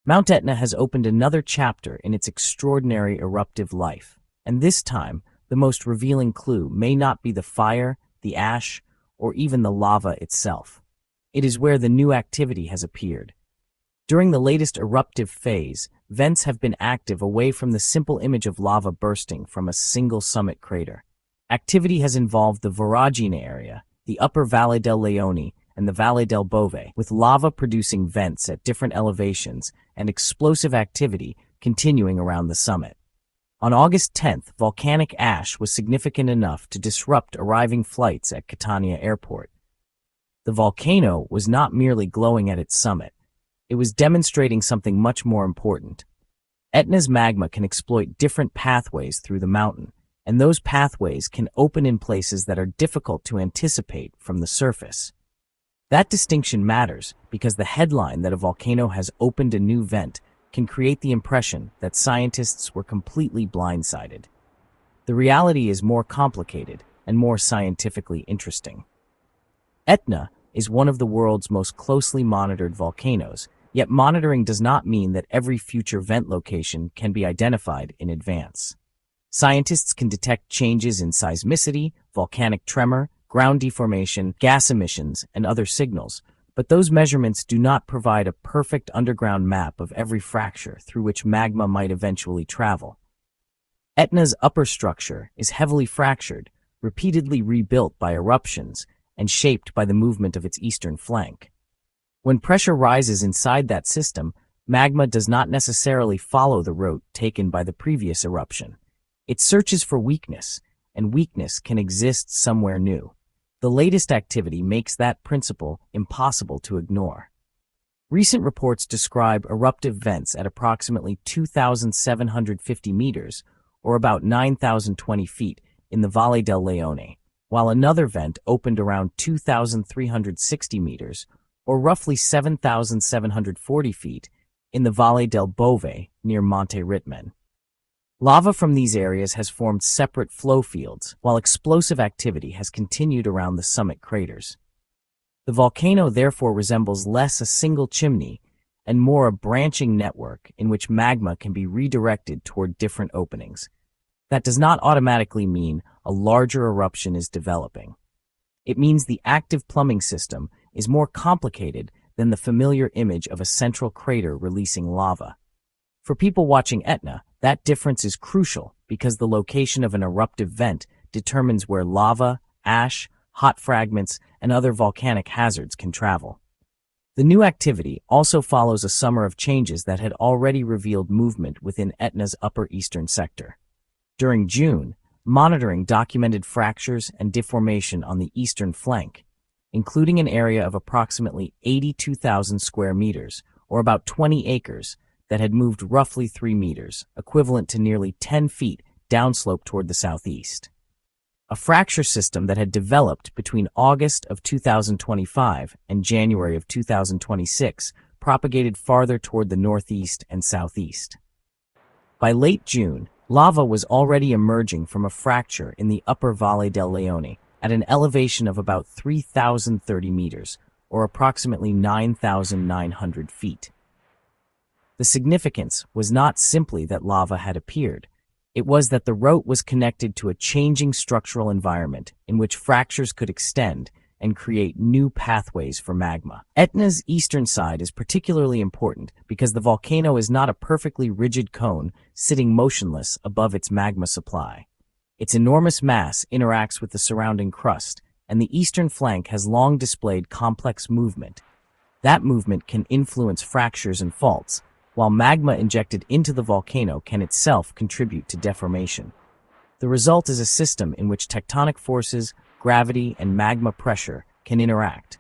Mount Etna has opened another chapter in its extraordinary eruptive life, and this time, the most revealing clue may not be the fire, the ash, or even the lava itself. It is where the new activity has appeared. During the latest eruptive phase, vents have been active away from the simple image of lava bursting from a single summit crater. Activity has involved the voragine area, the upper Valle del Leone, and the Valle del Bove, with lava producing vents at different elevations and explosive activity continuing around the summit. On August 10th, volcanic ash was significant enough to disrupt arriving flights at Catania Airport. The volcano was not merely glowing at its summit. It was demonstrating something much more important. Etna's magma can exploit different pathways through the mountain, and those pathways can open in places that are difficult to anticipate from the surface. That distinction matters because the headline that a volcano has opened a new vent can create the impression that scientists were completely blindsided. The reality is more complicated and more scientifically interesting. Etna is one of the world's most closely monitored volcanoes, yet monitoring does not mean that every future vent location can be identified in advance. Scientists can detect changes in seismicity, volcanic tremor, ground deformation, gas emissions, and other signals, but those measurements do not provide a perfect underground map of every fracture through which magma might eventually travel. Etna's upper structure is heavily fractured, repeatedly rebuilt by eruptions, and shaped by the movement of its eastern flank. When pressure rises inside that system, magma does not necessarily follow the route taken by the previous eruption. It searches for weakness, and weakness can exist somewhere new. The latest activity makes that principle impossible to ignore. Recent reports describe eruptive vents at approximately 2,750 meters, or about 9,020 feet, in the Valle del Leone, while another vent opened around 2,360 meters, or roughly 7,740 feet, in the Valle del Bove near Monte Ritmen. Lava from these areas has formed separate flow fields, while explosive activity has continued around the summit craters. The volcano therefore resembles less a single chimney and more a branching network in which magma can be redirected toward different openings. That does not automatically mean a larger eruption is developing. It means the active plumbing system is more complicated than the familiar image of a central crater releasing lava. For people watching Etna, that difference is crucial because the location of an eruptive vent determines where lava, ash, hot fragments, and other volcanic hazards can travel. The new activity also follows a summer of changes that had already revealed movement within Etna's upper eastern sector. During June, monitoring documented fractures and deformation on the eastern flank, including an area of approximately 82,000 square meters, or about 20 acres, that had moved roughly 3 meters, equivalent to nearly 10 feet downslope toward the southeast. A fracture system that had developed between August of 2025 and January of 2026 propagated farther toward the northeast and southeast. By late June, lava was already emerging from a fracture in the upper Valle del Leone at an elevation of about 3,030 meters, or approximately 9,900 feet. The significance was not simply that lava had appeared. It was that the route was connected to a changing structural environment in which fractures could extend and create new pathways for magma. Etna's eastern side is particularly important because the volcano is not a perfectly rigid cone sitting motionless above its magma supply. Its enormous mass interacts with the surrounding crust, and the eastern flank has long displayed complex movement. That movement can influence fractures and faults, while magma injected into the volcano can itself contribute to deformation. The result is a system in which tectonic forces, gravity, and magma pressure can interact.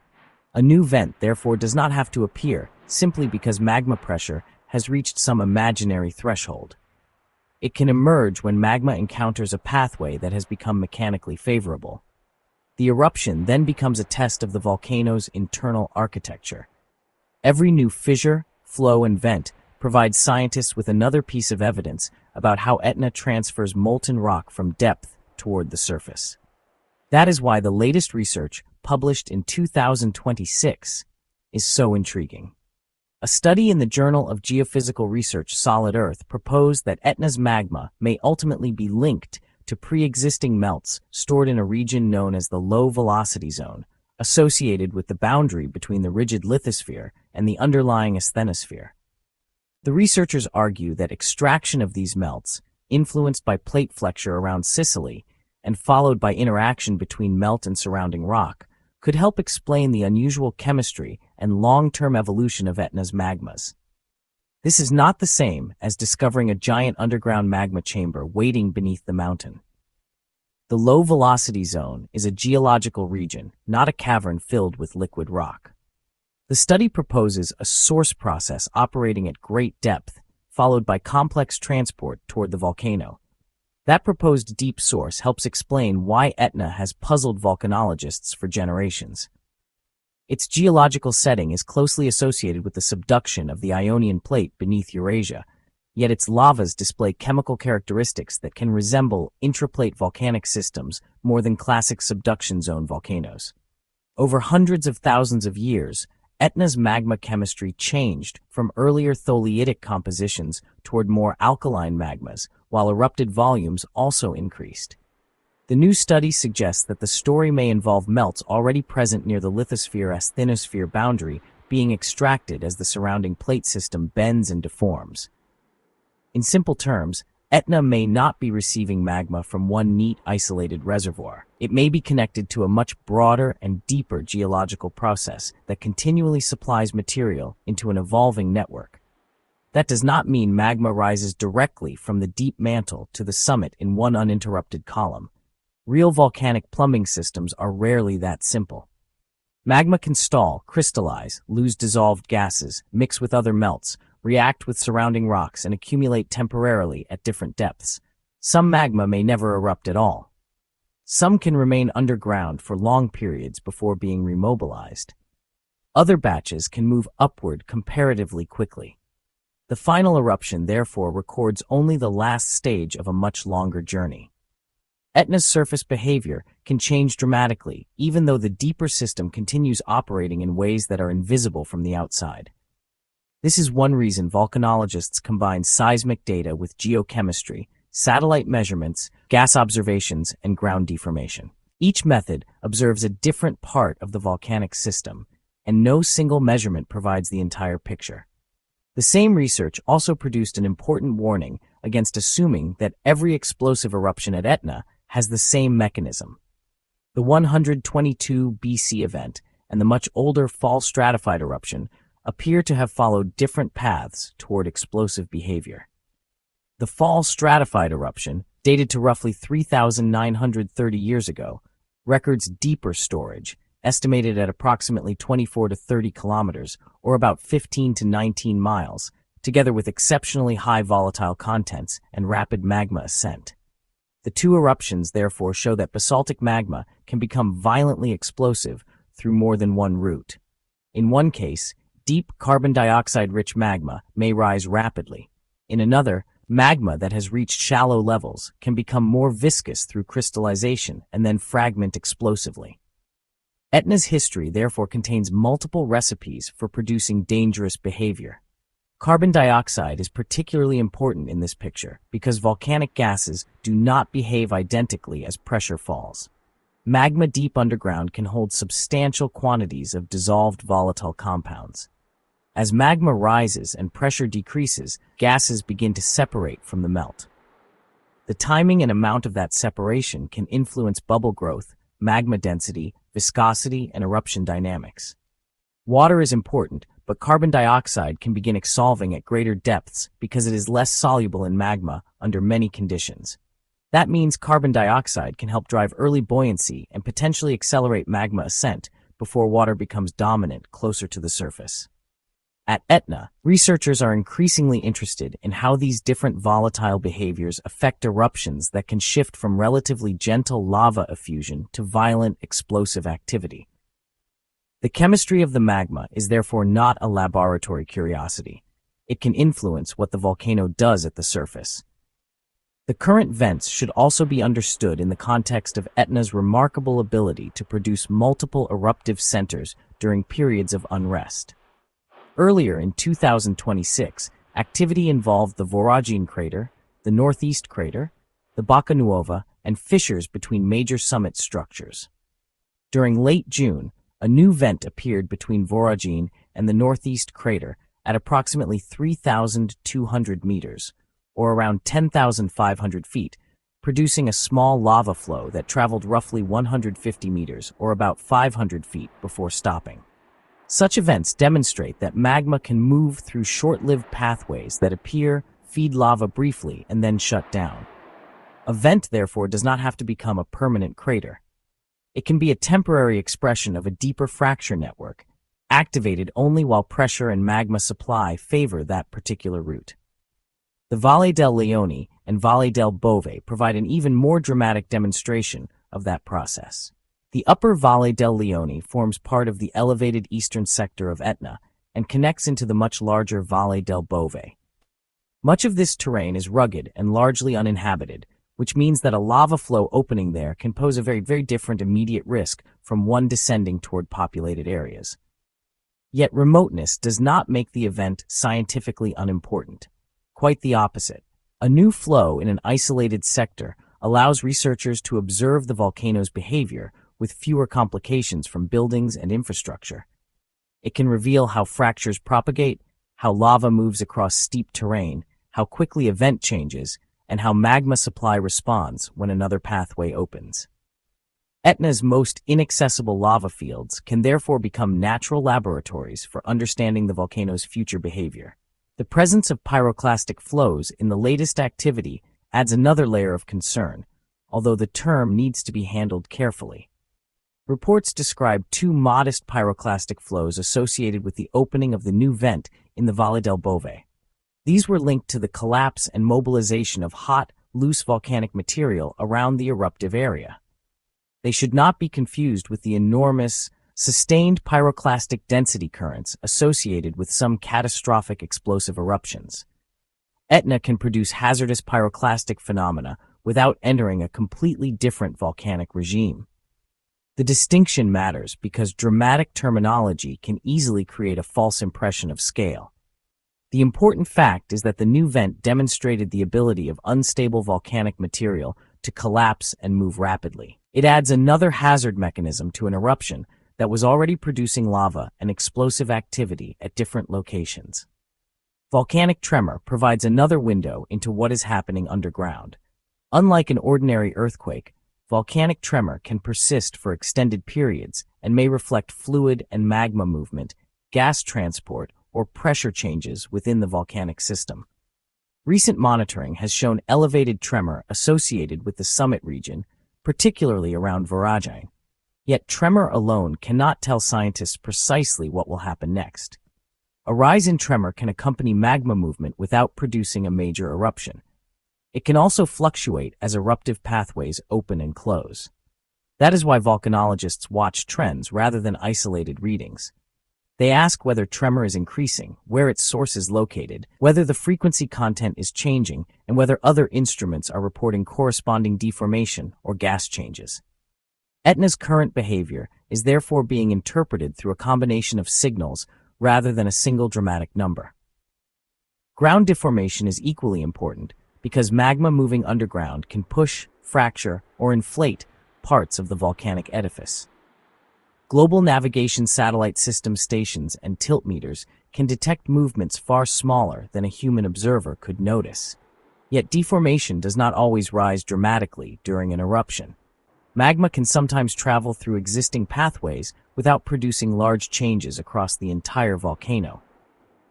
A new vent, therefore, does not have to appear simply because magma pressure has reached some imaginary threshold. It can emerge when magma encounters a pathway that has become mechanically favorable. The eruption then becomes a test of the volcano's internal architecture. Every new fissure, flow, and vent provides scientists with another piece of evidence about how Etna transfers molten rock from depth toward the surface. That is why the latest research, published in 2026, is so intriguing. A study in the Journal of Geophysical Research, Solid Earth, proposed that Etna's magma may ultimately be linked to pre-existing melts stored in a region known as the low-velocity zone, associated with the boundary between the rigid lithosphere and the underlying asthenosphere. The researchers argue that extraction of these melts, influenced by plate flexure around Sicily and followed by interaction between melt and surrounding rock, could help explain the unusual chemistry and long-term evolution of Etna's magmas. This is not the same as discovering a giant underground magma chamber waiting beneath the mountain. The low-velocity zone is a geological region, not a cavern filled with liquid rock. The study proposes a source process operating at great depth, followed by complex transport toward the volcano. That proposed deep source helps explain why Etna has puzzled volcanologists for generations. Its geological setting is closely associated with the subduction of the Ionian plate beneath Eurasia, yet its lavas display chemical characteristics that can resemble intraplate volcanic systems more than classic subduction zone volcanoes. Over hundreds of thousands of years, Etna's magma chemistry changed from earlier tholeiitic compositions toward more alkaline magmas, while erupted volumes also increased. The new study suggests that the story may involve melts already present near the lithosphere-asthenosphere boundary being extracted as the surrounding plate system bends and deforms. In simple terms, Etna may not be receiving magma from one neat, isolated reservoir. It may be connected to a much broader and deeper geological process that continually supplies material into an evolving network. That does not mean magma rises directly from the deep mantle to the summit in one uninterrupted column. Real volcanic plumbing systems are rarely that simple. Magma can stall, crystallize, lose dissolved gases, mix with other melts, react with surrounding rocks, and accumulate temporarily at different depths. Some magma may never erupt at all. Some can remain underground for long periods before being remobilized. Other batches can move upward comparatively quickly. The final eruption, therefore, records only the last stage of a much longer journey. Etna's surface behavior can change dramatically, even though the deeper system continues operating in ways that are invisible from the outside. This is one reason volcanologists combine seismic data with geochemistry, satellite measurements, gas observations, and ground deformation. Each method observes a different part of the volcanic system, and no single measurement provides the entire picture. The same research also produced an important warning against assuming that every explosive eruption at Etna has the same mechanism. The 122 BC event and the much older fall stratified eruption appear to have followed different paths toward explosive behavior. The fall stratified eruption, dated to roughly 3,930 years ago, records deeper storage, estimated at approximately 24 to 30 kilometers, or about 15 to 19 miles, together with exceptionally high volatile contents and rapid magma ascent. The two eruptions therefore show that basaltic magma can become violently explosive through more than one route. In one case, deep carbon dioxide-rich magma may rise rapidly. In another, magma that has reached shallow levels can become more viscous through crystallization and then fragment explosively. Etna's history therefore contains multiple recipes for producing dangerous behavior. Carbon dioxide is particularly important in this picture because volcanic gases do not behave identically as pressure falls. Magma deep underground can hold substantial quantities of dissolved volatile compounds. As magma rises and pressure decreases, gases begin to separate from the melt. The timing and amount of that separation can influence bubble growth, magma density, viscosity, and eruption dynamics. Water is important, but carbon dioxide can begin exsolving at greater depths because it is less soluble in magma under many conditions. That means carbon dioxide can help drive early buoyancy and potentially accelerate magma ascent before water becomes dominant closer to the surface. At Etna, researchers are increasingly interested in how these different volatile behaviors affect eruptions that can shift from relatively gentle lava effusion to violent explosive activity. The chemistry of the magma is therefore not a laboratory curiosity. It can influence what the volcano does at the surface. The current vents should also be understood in the context of Etna's remarkable ability to produce multiple eruptive centers during periods of unrest. Earlier in 2026, activity involved the Voragine crater, the Northeast crater, the Bocca Nuova, and fissures between major summit structures. During late June, a new vent appeared between Voragine and the Northeast crater at approximately 3,200 meters, or around 10,500 feet, producing a small lava flow that traveled roughly 150 meters, or about 500 feet, before stopping. Such events demonstrate that magma can move through short-lived pathways that appear, feed lava briefly, and then shut down. A vent, therefore, does not have to become a permanent crater. It can be a temporary expression of a deeper fracture network, activated only while pressure and magma supply favor that particular route. The Valle del Leone and Valle del Bove provide an even more dramatic demonstration of that process. The upper Valle del Leone forms part of the elevated eastern sector of Etna and connects into the much larger Valle del Bove. Much of this terrain is rugged and largely uninhabited, which means that a lava flow opening there can pose a very different immediate risk from one descending toward populated areas. Yet remoteness does not make the event scientifically unimportant. Quite the opposite. A new flow in an isolated sector allows researchers to observe the volcano's behavior with fewer complications from buildings and infrastructure. It can reveal how fractures propagate, how lava moves across steep terrain, how quickly a vent changes, and how magma supply responds when another pathway opens. Etna's most inaccessible lava fields can therefore become natural laboratories for understanding the volcano's future behavior. The presence of pyroclastic flows in the latest activity adds another layer of concern, although the term needs to be handled carefully. Reports describe two modest pyroclastic flows associated with the opening of the new vent in the Valle del Bove. These were linked to the collapse and mobilization of hot, loose volcanic material around the eruptive area. They should not be confused with the enormous, sustained pyroclastic density currents associated with some catastrophic explosive eruptions. Etna can produce hazardous pyroclastic phenomena without entering a completely different volcanic regime. The distinction matters because dramatic terminology can easily create a false impression of scale. The important fact is that the new vent demonstrated the ability of unstable volcanic material to collapse and move rapidly. It adds another hazard mechanism to an eruption that was already producing lava and explosive activity at different locations. Volcanic tremor provides another window into what is happening underground. Unlike an ordinary earthquake, volcanic tremor can persist for extended periods and may reflect fluid and magma movement, gas transport, or pressure changes within the volcanic system. Recent monitoring has shown elevated tremor associated with the summit region, particularly around Voragine. Yet tremor alone cannot tell scientists precisely what will happen next. A rise in tremor can accompany magma movement without producing a major eruption. It can also fluctuate as eruptive pathways open and close. That is why volcanologists watch trends rather than isolated readings. They ask whether tremor is increasing, where its source is located, whether the frequency content is changing, and whether other instruments are reporting corresponding deformation or gas changes. Etna's current behavior is therefore being interpreted through a combination of signals rather than a single dramatic number. Ground deformation is equally important because magma moving underground can push, fracture, or inflate parts of the volcanic edifice. Global navigation satellite system stations and tilt meters can detect movements far smaller than a human observer could notice. Yet deformation does not always rise dramatically during an eruption. Magma can sometimes travel through existing pathways without producing large changes across the entire volcano.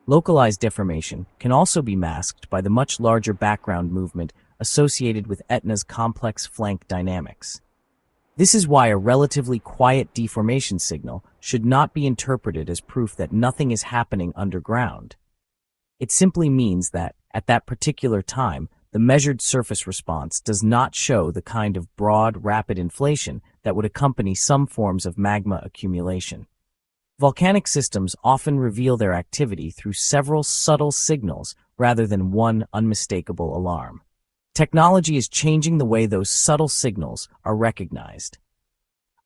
Localized deformation can also be masked by the much larger background movement associated with Etna's complex flank dynamics. This is why a relatively quiet deformation signal should not be interpreted as proof that nothing is happening underground. It simply means that, at that particular time, the measured surface response does not show the kind of broad, rapid inflation that would accompany some forms of magma accumulation. Volcanic systems often reveal their activity through several subtle signals rather than one unmistakable alarm. Technology is changing the way those subtle signals are recognized.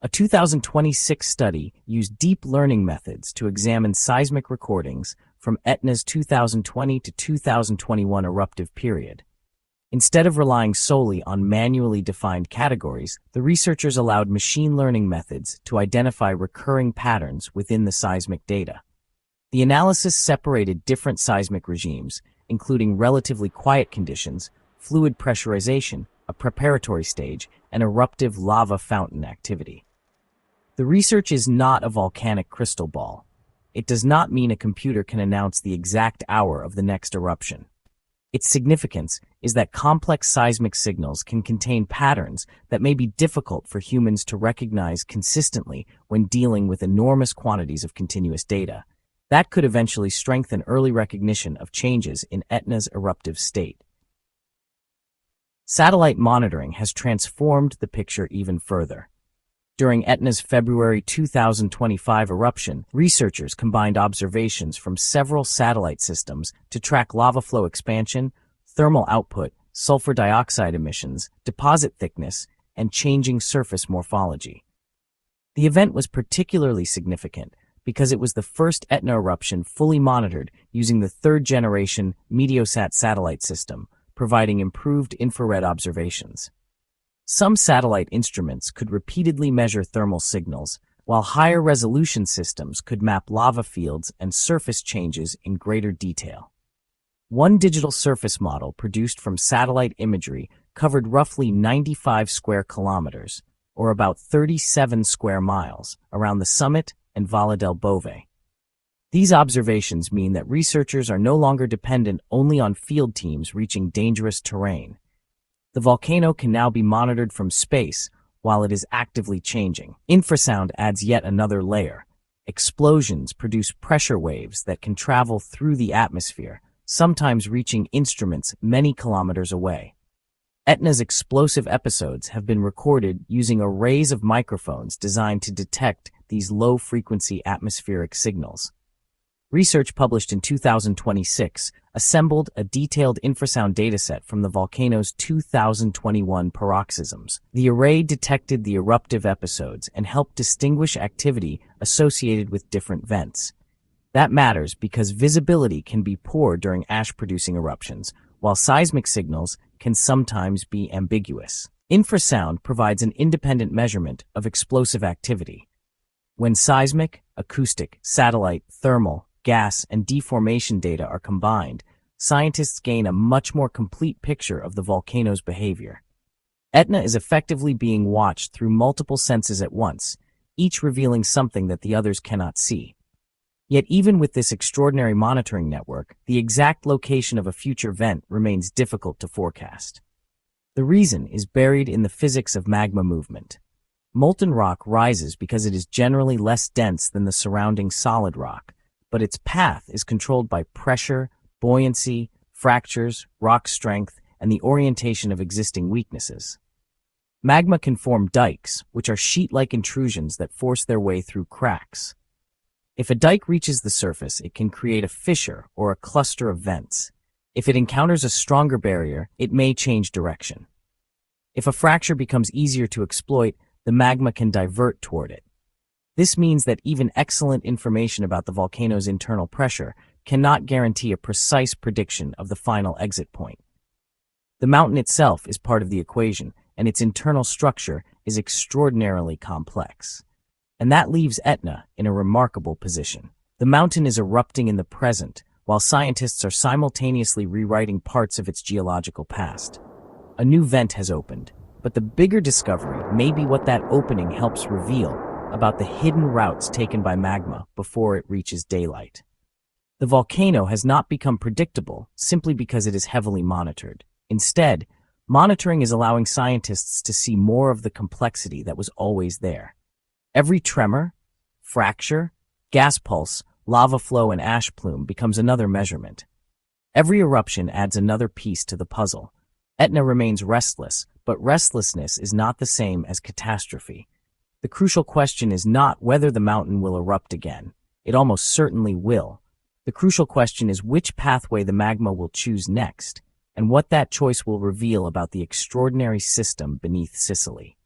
A 2026 study used deep learning methods to examine seismic recordings from Etna's 2020 to 2021 eruptive period. Instead of relying solely on manually defined categories, the researchers allowed machine learning methods to identify recurring patterns within the seismic data. The analysis separated different seismic regimes, including relatively quiet conditions, fluid pressurization, a preparatory stage, and eruptive lava fountain activity. The research is not a volcanic crystal ball. It does not mean a computer can announce the exact hour of the next eruption. Its significance is that complex seismic signals can contain patterns that may be difficult for humans to recognize consistently when dealing with enormous quantities of continuous data. That could eventually strengthen early recognition of changes in Etna's eruptive state. Satellite monitoring has transformed the picture even further. During Etna's February 2025 eruption, researchers combined observations from several satellite systems to track lava flow expansion, thermal output, sulfur dioxide emissions, deposit thickness, and changing surface morphology. The event was particularly significant because it was the first Etna eruption fully monitored using the third-generation Meteosat satellite system, providing improved infrared observations. Some satellite instruments could repeatedly measure thermal signals, while higher-resolution systems could map lava fields and surface changes in greater detail. One digital surface model produced from satellite imagery covered roughly 95 square kilometers, or about 37 square miles, around the summit and Valle del Bove. These observations mean that researchers are no longer dependent only on field teams reaching dangerous terrain. The volcano can now be monitored from space while it is actively changing. Infrasound adds yet another layer. Explosions produce pressure waves that can travel through the atmosphere, sometimes reaching instruments many kilometers away. Etna's explosive episodes have been recorded using arrays of microphones designed to detect these low-frequency atmospheric signals. Research published in 2026 assembled a detailed infrasound dataset from the volcano's 2021 paroxysms. The array detected the eruptive episodes and helped distinguish activity associated with different vents. That matters because visibility can be poor during ash-producing eruptions, while seismic signals can sometimes be ambiguous. Infrasound provides an independent measurement of explosive activity. When seismic, acoustic, satellite, thermal, gas, and deformation data are combined, scientists gain a much more complete picture of the volcano's behavior. Etna is effectively being watched through multiple senses at once, each revealing something that the others cannot see. Yet even with this extraordinary monitoring network, the exact location of a future vent remains difficult to forecast. The reason is buried in the physics of magma movement. Molten rock rises because it is generally less dense than the surrounding solid rock, but its path is controlled by pressure, buoyancy, fractures, rock strength, and the orientation of existing weaknesses. Magma can form dikes, which are sheet-like intrusions that force their way through cracks. If a dike reaches the surface, it can create a fissure or a cluster of vents. If it encounters a stronger barrier, it may change direction. If a fracture becomes easier to exploit, the magma can divert toward it. This means that even excellent information about the volcano's internal pressure cannot guarantee a precise prediction of the final exit point. The mountain itself is part of the equation, and its internal structure is extraordinarily complex. And that leaves Etna in a remarkable position. The mountain is erupting in the present, while scientists are simultaneously rewriting parts of its geological past. A new vent has opened, but the bigger discovery may be what that opening helps reveal about the hidden routes taken by magma before it reaches daylight. The volcano has not become predictable simply because it is heavily monitored. Instead, monitoring is allowing scientists to see more of the complexity that was always there. Every tremor, fracture, gas pulse, lava flow, and ash plume becomes another measurement. Every eruption adds another piece to the puzzle. Etna remains restless, but restlessness is not the same as catastrophe. The crucial question is not whether the mountain will erupt again. It almost certainly will. The crucial question is which pathway the magma will choose next, and what that choice will reveal about the extraordinary system beneath Sicily.